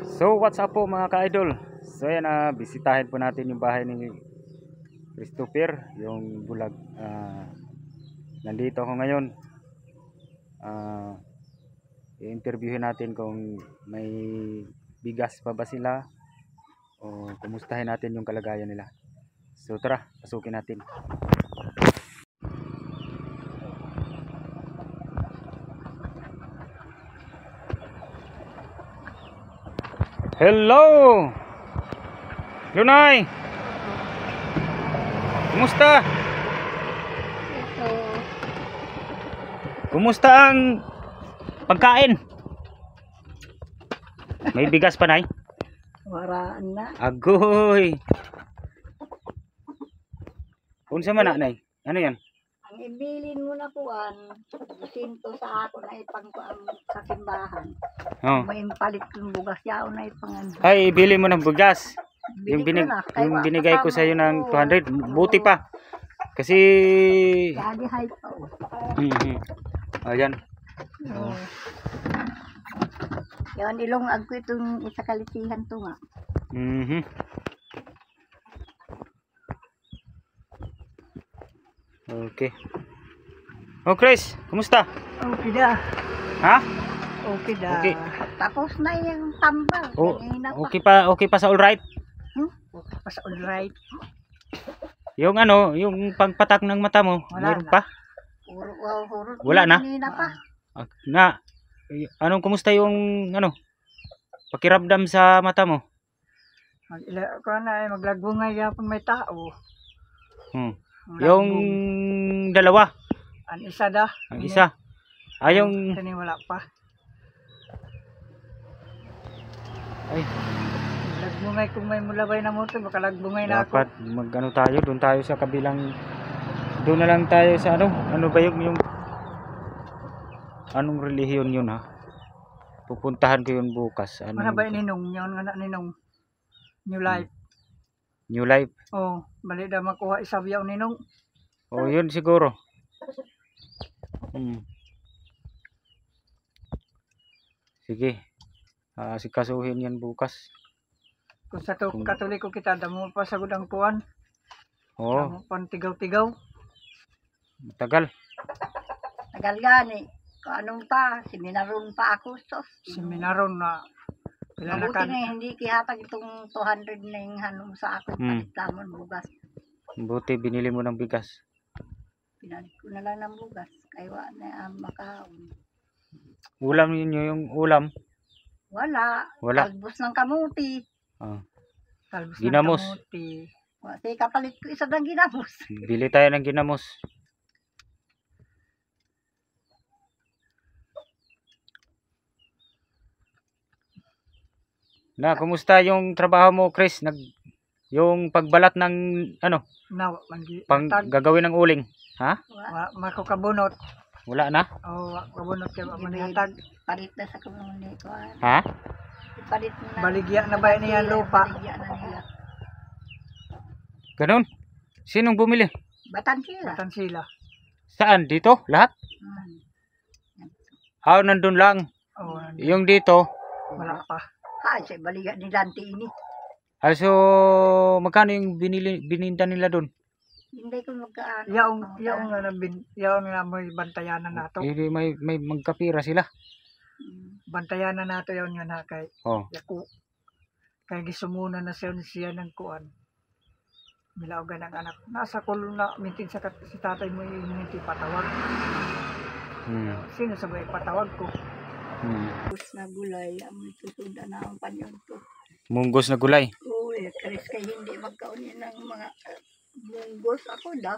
So what's up po mga ka-idol. So yan, bisitahin po natin yung bahay ni Christopher, yung bulag. Nandito ako ngayon. I-interviewin natin kung may bigas pa ba sila o kumustahin natin yung kalagayan nila. So tara, pasukin natin. Hello! Lunay! Kumusta? Kumusta ang pagkain? May bigas pa, Nay? Waraan na. Agoy! Unsa man na, Nay? Ano yan? Ang ibilin mo na kuan, sinto sa ako na ipangkuan sa simbahan. Oh. May palit yung bugas yaw na ipangan. Ay, ibili mo ng bugas. Yung, Bili ko na, kay yung wa binigay ko kasama sa iyo ng ko. 200. Buti pa. Kasi... Lagi hay pa. Ayan. Oh. Yan, ilong ag ko itong isa kalitihan to nga. Okay. Oh, Chris, kumusta? Okay da. Ha? Okay da. Okay. Tapos na yung tambal. Oh, Kanina pa. okay pa sa all right? Okay pa sa alright. Yung ano, yung pangpatak ng mata mo, Wala mayroon na. pa? Huro. Wala na? Kanina pa. Anong kumusta yung ano? Pakiramdam sa mata mo? Maglagbungay yapon may tao. Yung dalawa, Ang isa da. ang isa. Yung Kani wala pa. ay, Lagbungay kung may mulabay na motor, baka lagbungay na ako. dapat magano tayo, doon tayo sa kabilang, doon na lang tayo sa ano ba yung anong relihiyon yun, ha? Pupuntahan ko yun bukas. Ano ba ninong? Yun nga na ninong. New Life. New Life. Oh, bali da makuha isabyaw ninong. Oh, yun siguro. Sige. Sikasuhin yan bukas. Kung sa to Katoliko kita, damo pa sa gudang kuan. Oo, Damo pan tigaw-tigaw. matagal. Tagal gani. Kung anong pa, seminaron pa ako. Sos. Seminaron na Mabuti pinanakan. na hindi kihatag itong 200 na yung hanong sa ako. Palit lamon bugas. Buti binili mo ng bigas. Pinalit ko na lang ng bugas. Kaya na makaon. Ulam ninyo yung ulam. Wala. Wala. Talbos ng kamuti. Talbos Ginamos. ng kamuti. Kasi kapalit ko isa ng ginamos. Bili tayo ng ginamos. Kumusta yung trabaho mo, Chris? Yung pagbalat ng ano, gagawin ng uling. Ha? Makukabunot. Wala na? O kabunot kay manihatag. Palit na sa kamuni ko. Ha? Palit na. Baligya na ba niya lupa? Baligya na nila. Ganun? Sinong bumili? Batan sila. Batan sila. Saan? Dito? Lahat? Nandun lang. O Yung dito, wala pa. Siya baligya ni Dante ini. also, magkano yung bininda nila doon? Hindi ko magkaan. Yaong nga may bantayanan nato. May magkapira sila. Bantayanan nato yaon nga na kay Oh. yaku. Kay gisumuna na siya ng kuan. Milaogan ang anak. Nasa kulong na mintin sa si tatay mo yung mintin patawag. Sino sabay patawag ko? Bus na gulay. Amoy susunda na ang panyon to. Munggos na gulay. Uy, karis kay hindi magkaunin ng mga munggos ako da.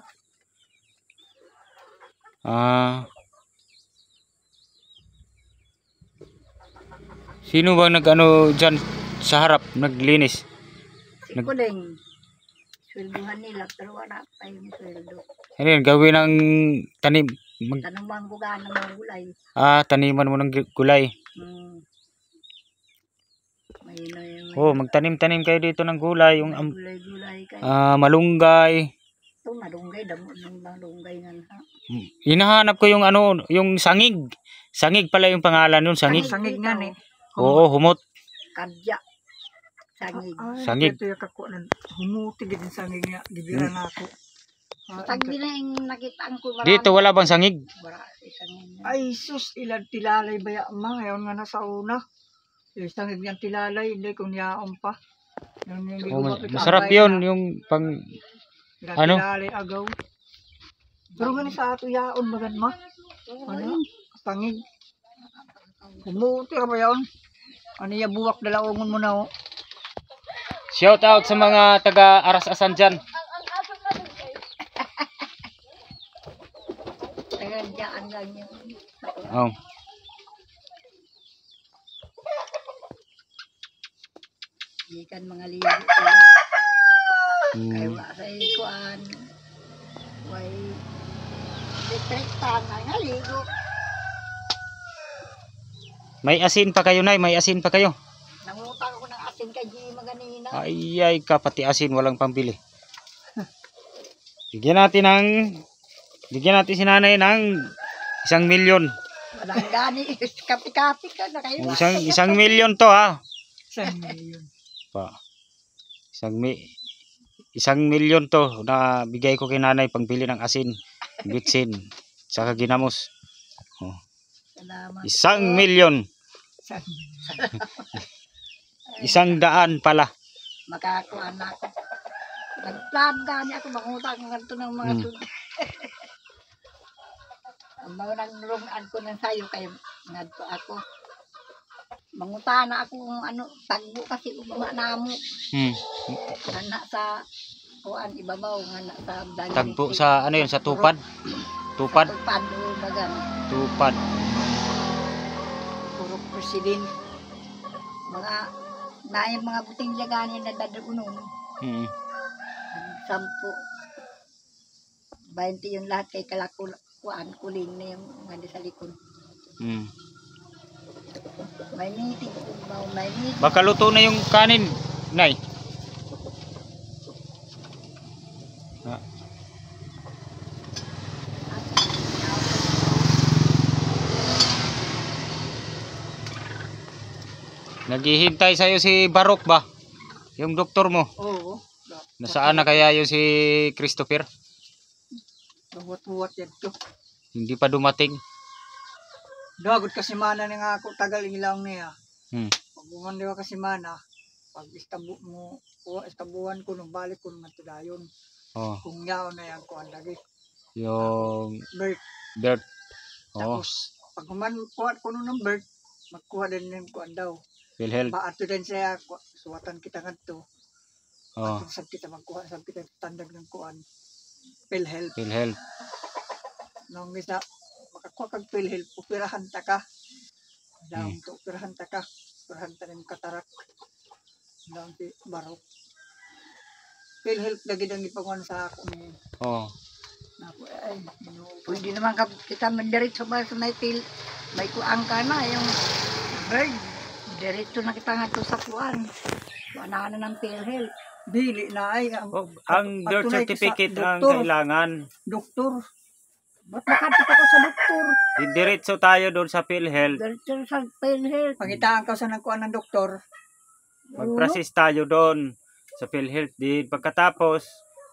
Sino ba nag-ano dyan sa harap, naglinis? Si Kuling. Sweldohan nila pero wala pa yung sweldo. Ano yun, gawin ng tanim? Tanong ko gana mga gulay. Taniman mo ng gulay. Magtanim-tanim kayo dito ng gulay. Yung Gulay-gulay kayo. malunggay. Ito malunggay, damo ng malunggay nga ha. Hinahanap ko yung yung sangig. Sangig pala yung pangalan nun, sangig. Sangig nga ni. Oo, humot. kadya. Sangig. Sangig. Ito yung kakuan. Humuti din sangig nga. Gibiran ako. Sangig na yung nakitaan ko marami. Dito wala bang sangig? Sangig na. Ay, sus, ilan tilalay ba ya, ma? Ngayon nga nasa una. Sangig niyang tilalay, hindi kung yaon pa. Masarap yun, yung pang ano? Tilalay agaw. Pero nga sa ato yaon, bagan ma? Ano? Sangig. Humuti ka ba yun? Ano yung buwak dalaongon mo na, oh? Shout out sa mga taga Arasasan dyan. Tagandyaan lang yun. Oh. Ikan mga ligo. Kaya wala sa ikuan. Way electric tan nga ligo. May asin pa kayo, Nay, may asin pa kayo. Nangutang ko ng asin kay G maganina. Ay, kapati asin, walang pambili. Bigyan natin si nanay ng 1 milyon. Walang gani. Kapi-kapi ka na kayo. 1 milyon to, ha. Sangig yun. Pa. 1 milyon to na bigay ko kay nanay pangbili ng asin, bitsin, saka ginamos. Oh. Salamat. 1 milyon. Sangig. 100 pala. Makakuha na ako. Nagplan gani ako mangutang ng ganito ng mga sunod. Ang mga nangrungan ko ng sayo kayo ngadto ako. Mangutana ako kung ano, tagbo kasi uma namo. Anak sa kuan ibabaw nga sa dagat. Tagpo sa ano yun, sa tupad? Tupad? Tupad o bagan. Tupad. Puro president. Mga naay mga buting lagani na dadagunon. Hmm. 10. 20 yung lahat kay kalakul kuan kuling na yung mga sa likod. Hmm. May meeting may meeting. Baka luto na yung kanin, Nay. Naghihintay sa'yo si Barok ba? Yung doktor mo. Oo. Nasaan na kaya yung si Christopher? Buwat-buwat yan to. Hindi pa dumating. Dagod kasi mana ni nga ako tagal ilang niya. Pag bumandi ka kasi mana, pag istabuhan ko nung balik ko nung dayon. Oh. Kung yaon na yan ko ang lagi. Yung Bird. Oh. Tapos pag kuha ko nung bird, magkuha din yung kuha daw. PhilHealth. Baato din siya, suwatan kita nga to. Oh. Sab kita magkuha, sab kita tandag ng kuan. PhilHealth. PhilHealth. Nung isa, makakuha kag PhilHealth, upirahan ta ka. Daong to, upirahan ta ka. Upirahan ta ng katarak. Daong ti Barok. PhilHealth lagi dang ipanguan sa ako ni. Oh. Naku, ay, Pwede naman kita mandiretso ba sa may may kuang ka na yung bird. Diretso na kita nga to sa kuan. Wala na ng PhilHealth. dili na ay. Ang birth patunay ka sa certificate ang doktor. kailangan. Doktor. Ba't nakadito ko sa doktor? Diretso tayo doon sa PhilHealth. Diretso sa PhilHealth. Pagitaan ka sa nagkuhan ng doktor. Mag-process tayo doon sa PhilHealth din. Pagkatapos,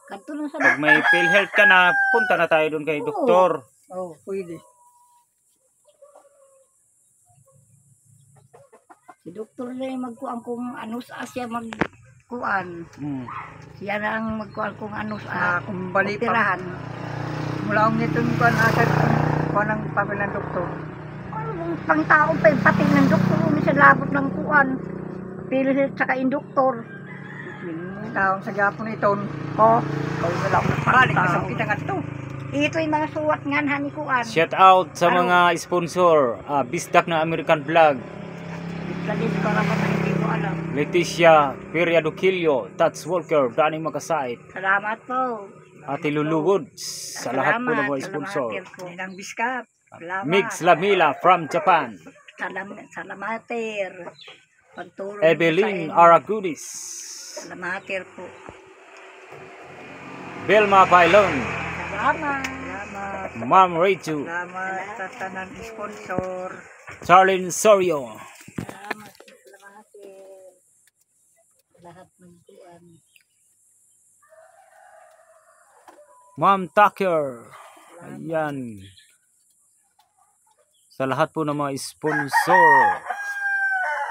Kanto na sa pag may PhilHealth ka na, punta na tayo doon kay Oo. doktor. Oh, pwede. si doktor na yung magkuan kung ano sa siya magkuan. Siya na ang magkuan kung ano sa Kung bali pa. operahan. Mula akong nito yung kuhan asad. Kuhan ang papel ng doktor. Ano bang pangtaong pa yung pati ng doktor sa labot ng kuan. PhilHealth saka yung doktor. Taong sa Japon iton. Ko, kau na lang Balik na sa nagpangtaong. kita nga ito. Ito yung mga suwat nga ni kuan. Shout out sa Ano? mga sponsor. Bisdak na American Vlog. Lagi ko naman na hindi ko alam. Leticia, Peria Duquilio, Tats Walker, Danny Makasait, Salamat po. Ate Lulugod, sa lahat po ng mga sponsor. Ninang Biskat. Salamat. Mix Lamila from Japan. Salamater. Panturo. Evelyn Aragudis. Salamater po. Belma Bailon. Salamat. Salamat. Ma'am Rachel. Salamat sa tanang sponsor. Charlene Sorio. Salamat. Salamater. lahat ng kuan. Ma'am Tucker. Ayan. Sa lahat po ng mga sponsor.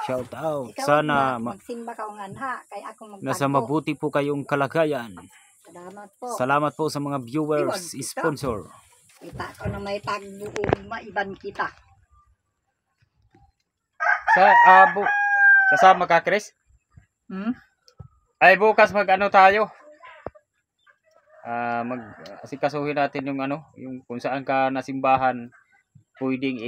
Shout out. Ikaw Sana magsimba ka ng anha kay ako magtagbo. nasa mabuti po kayong kalagayan. Salamat po. Salamat po sa mga viewers, Iwan kita. sponsor. Kita ko na may tagbo o maiban kita. Sa sasama ka, Chris? Ay bukas mag-ano tayo? Asikasuhin natin yung yung kung saan ka nasimbahan pwedeng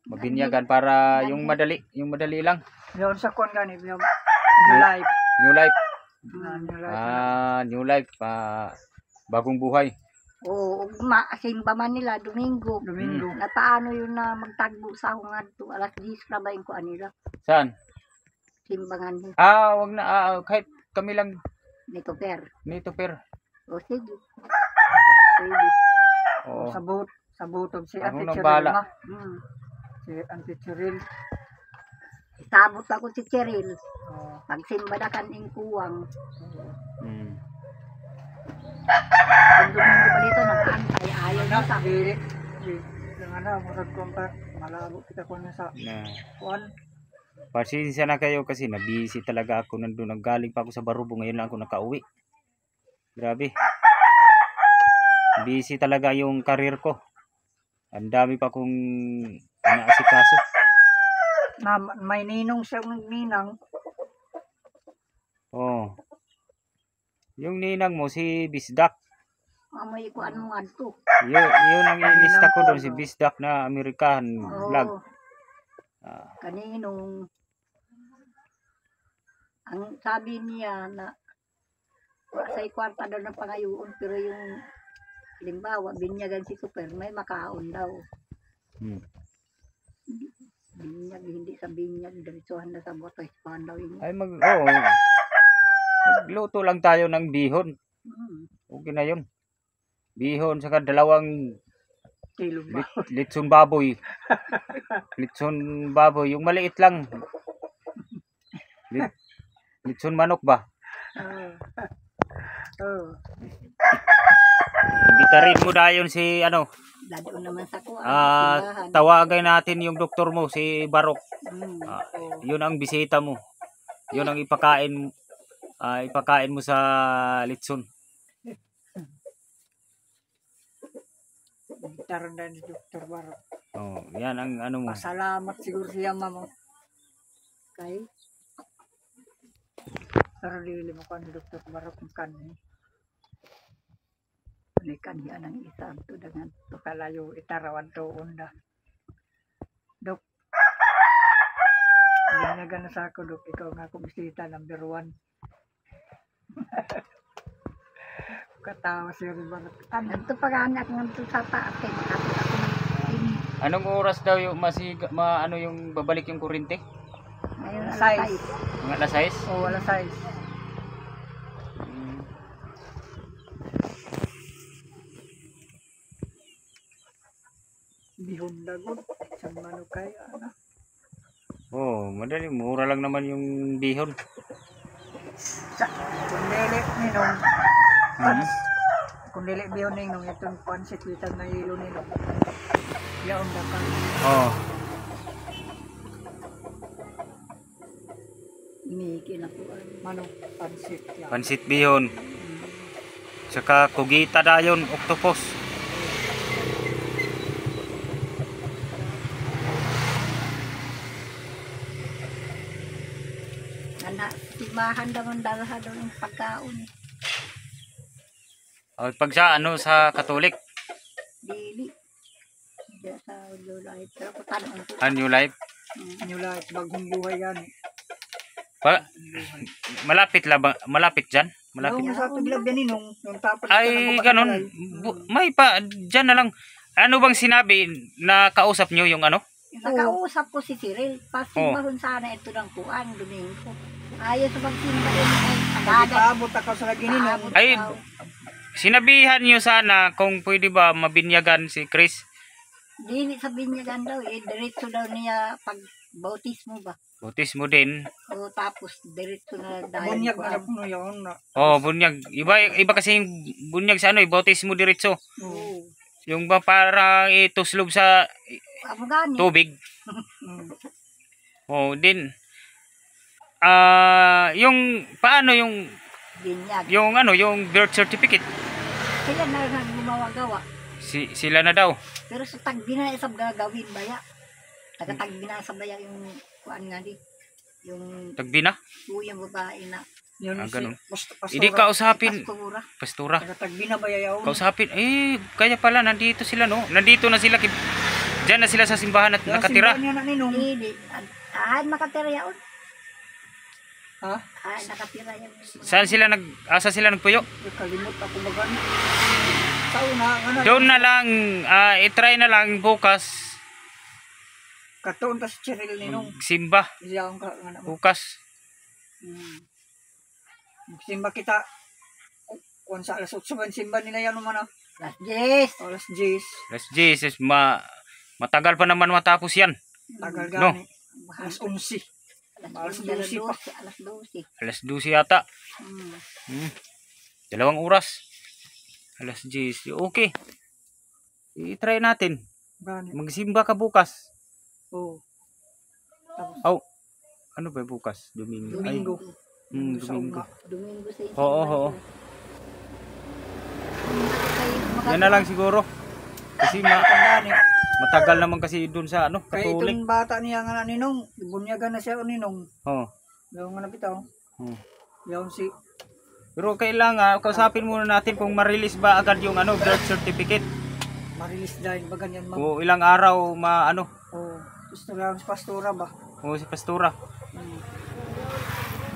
mabunyagan para yung madali lang. Yun sa kon gani, yung New Life. New life. New Life. New life, bagong buhay. Oo, simba man nila Domingo. Na paano yun na magtagbo sa akong adto alas 10 na ba yung kuan nila? Saan? Simbangan ni Wag na kahit kami lang Nito Per. O sige. Pwede. Oo. Sa butog si Ako Ate nang Cheryl bahala. ma. Si Ate Cheryl. Sabot ako si Cheryl. Oh. Pagsimba na kaning kuwang. Mm. Pag Domingo pa dito nag-antay ayaw na sa Dili. Yung murag kontak. Malabo kita ko na sa kuan. Pasensya na kayo kasi na-busy talaga ako nandun. Nanggaling pa ako sa Barubo. Ngayon lang ako nakauwi. Grabe. Busy talaga yung karir ko. Ang dami pa kong inaasikaso. Na may ninong siya ninang. Oh. Yung ninang mo si Bisdak. amoy kuan mo adto. Yun ang ilista ko doon si Bisdak na American vlog. Kaninong ang sabi niya na sa kwarta daw ng pangayoon pero yung limbawa binyagan si Super may makaon daw. Binyag hindi sa binyag diretsuhan na sa boto ispan daw yun. Ay magluto lang tayo ng bihon. Okay na yun. Bihon saka dalawang Kilong ba? litson baboy. Litson baboy. Yung maliit lang. Litson manok ba? Bitarin mo na yun si Lalo naman sa kuan. tawagan natin yung doktor mo si Barok. Yun ang bisita mo. Yun ang ipakain mo sa litson. Taranda ni Dr. Barok. Oh, yan ang mo. Pasalamat siguro siya mama. Kay Pero dili mo kan Dr. Barok ng kanin. ni kanya ng isa to dengan To kalayo itarawan to unda. Dok. Binyagan na sa ako, Dok. Ikaw nga akong bisita, number 1. Katawa siya rin ba? Adto paganak ngadto sa taas kay makapit ako ng Anong oras daw yung yung babalik yung kuryente? ngayon Size. Mga alas 6? O wala size. Bihon dagon. Isang manukay. Oh, madali. Mura lang naman yung bihon. Kung dili ninong. Kung dili bihon ninong. Itong pansit witag na hilo ninong. Yaon na ka. Oh. ni kinakuan. Manok pansit. Yan. Pansit bihon. Saka kugita dayon, octopus. Ana timahan daw ang dalha daw ng pagkaon. Pag sa Katolik, Dili. Diya sa lola ay pero tanon ko. New Life. New Life. Bagong buhay yan. Malapit dyan? Malapit. Yung sa tuglag yan ninong. Yung tapos Ay, ganun. May pa, dyan na lang. Ano bang sinabi na kausap nyo yung Nakausap ko si Cyril. Pasimbahon sana ito ng kuan Domingo. Ayaw sa pagsimba din ay agagan. Paabot ako sa lagi ninong. Ay, sinabihan nyo sana kung pwede ba mabinyagan si Chris. Dili sa binyagan daw diretso daw niya pag bautismo ba? Bautismo din. O tapos diretso na dahil Bunyag ko na puno yun. Oh, bunyag. Iba kasi yung bunyag sa ano, bautismo diretso. Oo. Yung ba para ituslob sa amo gani. tubig. Mm. Oh, din. Yung paano yung Binyag. yung birth certificate. Sila na lang gumawa-gawa. Sila na daw. Pero sa tagbi na isang gagawin baya. Tagatagbi na sa baya yung kuan nga di. Yung Tagbi na. yung babae na Yun Ganun. pastora. Hindi kausapin. pastura. Pastura. Tagatagbi na ba yayaw? Kausapin. Kaya pala nandito sila no. Nandito na sila. Diyan na sila sa simbahan at nakatira. Simbahan niya na ninong. Hindi. Nakatira yaon. Ha? Nakatira yan. Saan sila asa sila nagpuyo? Kalimot ako bagan. Sa una, ano? Doon na lang i-try na lang bukas Katoon tas Cheryl ninong. simba Iyaw ka nga na. bukas. Simba kita. Kung sa alas 8 ba simba nila yan naman ah. Yes. Alas 10. Let's Jesus matagal pa naman matapos yan. Tagal No. gani. Alas 11. Alas 12 pa. Alas 12. Alas 12 yata. Hmm. 2 oras. Alas 10. Okay. I-try natin. Gani. Magsimba ka bukas. Oo. Ano ba bukas? Domingo. Domingo. Sa Domingo. una. Domingo sa Oo. Yan na lang siguro. Kasi Gani. matagal naman kasi doon sa ano, Kaya Katolik. itong bata niya nga na ninong. Bunyagan na siya o ninong. Oh. Yung nga nabitaw. Yung si. Pero kailangan kausapin muna natin kung ma-release ba agad yung ano birth certificate. Marilis dahil ba ganyan ma'am. O ilang araw maano. Oo. Gusto lang si pastora ba? O si Pastora.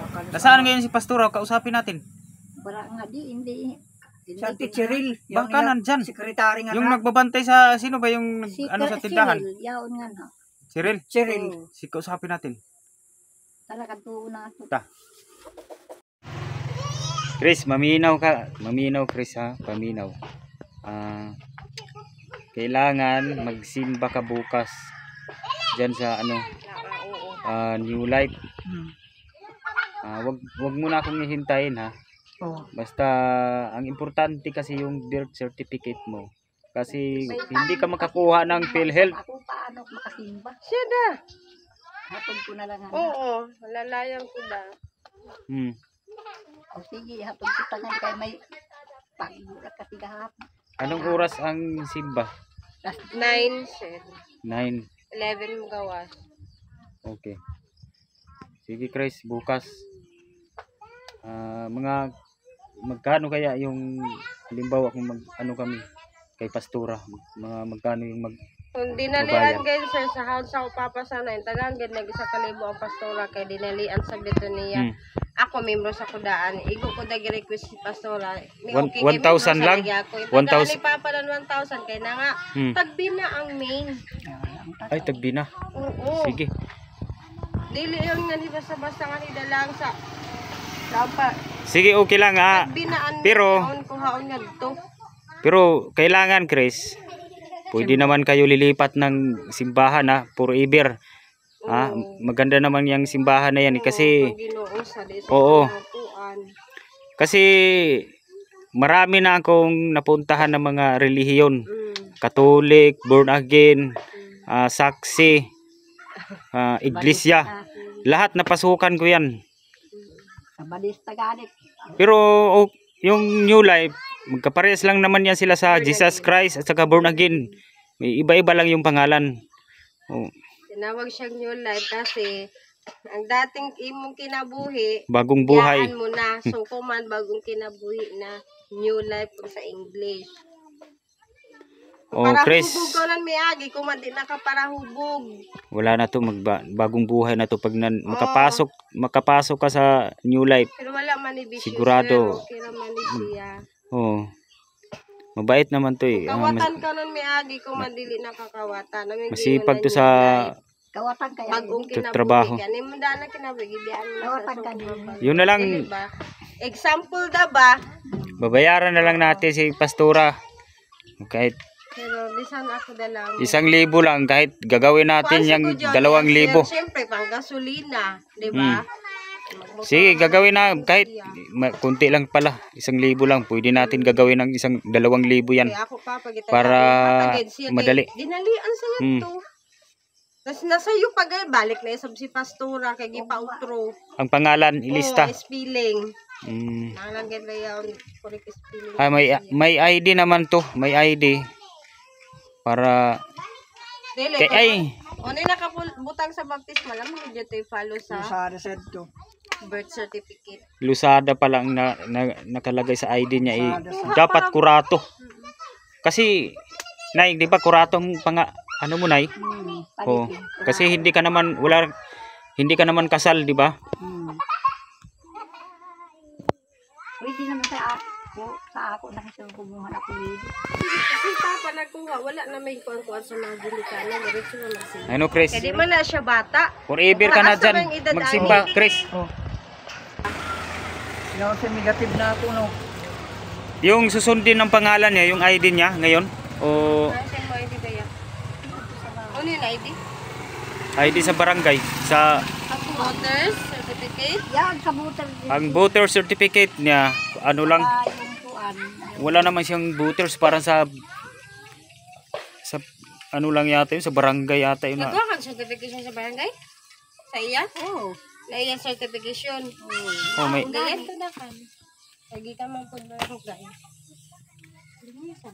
Akala Nasaan ngayon si Pastora? Kausapin natin. Para nga hindi. si Auntie Cheryl. Baka nandyan. Sekretary nga Yung na. nagbabantay sa sino ba yung ano sa tindahan? Yaon nga na. Cyril. Cheryl. Si kausapin natin. Talaga tuo na ito. Chris, maminaw ka. Maminaw Chris ha. Paminaw. Kailangan magsimba ka bukas. Diyan sa ano New Life. Wag mo na akong hihintayin ha. Oo. Basta ang importante kasi yung birth certificate mo. Kasi hindi ka makakuha ng PhilHealth. Ako paano makasimba? Siya na. Hapon ko na lang. Oo, lalayang ko na. O sige, hapon kita nga kay may pagbulat kasi kahapon. Anong oras ang simba? 9, sir. 9. 11 gawas. Okay. Sige Chris, bukas. Mga magkano kaya yung halimbawa kung ano kami kay Pastora, magkano yung Kung dinalian kayo sir, sa house ako papasanayin, tagaan gid nag isa kalibo ang pastora kay dinalian sa dito niya. Ako membro sa kudaan, igo ko dagi request si pastora. 1,000 lang? 1,000. 1,000 Papalan 1,000 kay na nga tagbi na ang main. Ay tagbi na. Oo. Sige. Dili lang nga ni basta-basta nga nila lang sa dapat Sige, okay lang ha. binaan Pero kuhaon nga dito. Pero kailangan Chris, pwede naman kayo lilipat ng simbahan ha, forever. Maganda naman yung simbahan na yan kasi oo. Kasi marami na akong napuntahan ng mga relihiyon. Katolik, born again, saksi, iglesia. Lahat napasukan ko yan. Balista ganit. Pero yung New Life, magkaparehas lang naman yan sila sa Jesus Christ at saka born again. May iba-iba lang yung pangalan. Tinawag siyang New Life kasi ang dating imong kinabuhi, Bagong buhay. yaan mo na. So, kuman bagong kinabuhi na New Life kung sa English. Para Chris, hubog ko lang may agi, kuman di nakaparahubog. wala na to, bagong buhay na to pag makapasok ka sa New Life. Pero wala man ni Bishop. Sigurado. Okay naman ni siya. Mabait naman to eh. Kawatan ka nun may agi, kuman dili nakakawatan. Masipag to sa Kawatan kaya. bagong kinabuhi. trabaho. Kani mo na kinabuhi, biyaan mo Kawatan sa ka sobrang Yun na lang, Dili ba? Example da ba? babayaran na lang natin si Pastora. Kahit Pero bisan ako dalang. 1,000 lang kahit gagawin natin yung 2,000. Siyempre, pang gasolina, di ba? Sige, gagawin na kahit kunti lang pala. 1,000 lang. Pwede natin gagawin ng 2,000 yan. Kaya ako Para madali. Dinalian sa to. Tapos nasayo pag balik na isab si pastora kay gipa-outro. Ang pangalan ilista. Spelling. Mm. Nalagyan ba yan correct spelling? May ID naman to. May ID. Para Dili. ay Ano yung nakabutang sa baptismal? Alam mo dito i-follow sa Sa reset to. birth certificate. Lusada pa lang na nakalagay sa ID niya. Dapat kurato. Kasi nay, di ba kurato ang ano mo nay? Oh, kasi hindi ka naman kasal, di ba? Pwede naman sa ako nakisugumuhan ako dito. Kasi papa nagkuha, wala na may kuwan-kuwan sa mga gilikana. Diretso na magsimba. Ano, Chris? Kaya di man na siya bata. Forever ka na Taas dyan. naman yung edad Magsimba, ani. Chris. Yung sa negative na ako, no? Yung susundin ng pangalan niya, yung ID niya ngayon? O Kasi mo ID ba yan? Ano yung ID? ID sa barangay? Sa Voters certificate? Yan, sa buter. ang voter certificate niya, ano lang, Yung kuan. wala naman siyang voters para sa ano lang yata yun, sa barangay yata yun. Nagawa kang certification sa barangay? Sa iya? Oo. Na iyang certification. Oh, may Gayat ko na kan. Lagi ka man po na ako gaya. Hindi mo sa